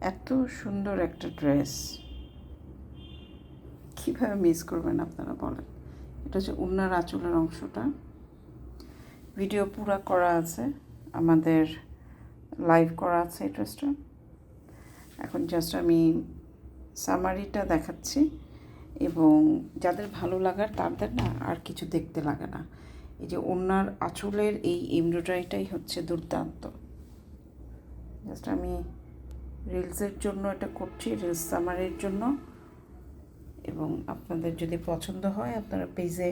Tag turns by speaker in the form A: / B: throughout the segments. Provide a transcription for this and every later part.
A: এত সুন্দর একটা ড্রেস কীভাবে মিস করবেন আপনারা বলেন। এটা হচ্ছে ওড়নার আঁচলের অংশটা। ভিডিও পুরা করা আছে, আমাদের লাইভ করা আছে এই ড্রেসটা। এখন জাস্ট আমি সামারিটা দেখাচ্ছি, এবং যাদের ভালো লাগার তাদের না আর কিছু দেখতে লাগে না। এই যে ওড়নার আঁচলের এই এমব্রয়ডারিটাই হচ্ছে দুর্দান্ত। জাস্ট আমি রিলসের জন্য এটা করছি, রিলস সামারির জন্য। এবং আপনাদের যদি পছন্দ হয় আপনারা পেজে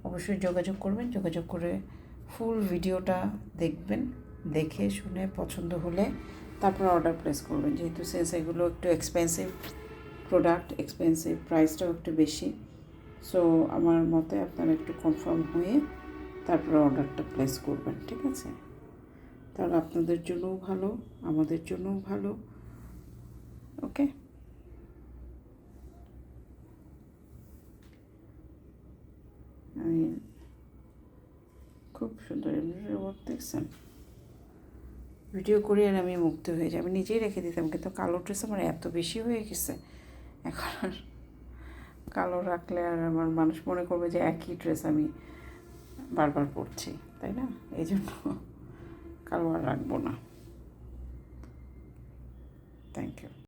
A: অবশ্যই যোগাযোগ করবেন, যোগাযোগ করে ফুল ভিডিওটা দেখবেন, দেখে শুনে পছন্দ হলে তারপর অর্ডার প্লেস করবেন। যেহেতু এগুলো একটু এক্সপেন্সিভ প্রোডাক্ট, এক্সপেন্সিভ, প্রাইসটাও একটু বেশি। সো আমার মতে আপনারা একটু কনফার্ম হয়ে তারপরে অর্ডারটা প্লেস করবেন, ঠিক আছে? তাহলে আপনাদের জন্যও ভালো, আমাদের জন্যও ভালো। ওকে, আমি খুব সুন্দর এমব্রয়ডারি ওয়ার্ক দেখছেন। ভিডিও করি আর আমি মুগ্ধ হয়ে যাই। আমি নিজেই রেখে দিতাম, কিন্তু কালো ড্রেস আমার এত বেশি হয়ে গেছে এখন আর কালো রাখলে আর আমার মানুষ মনে করবে যে একই ড্রেস আমি বারবার পরছি, তাই না? এই জন্য কালো আর রাখবো না। Thank you.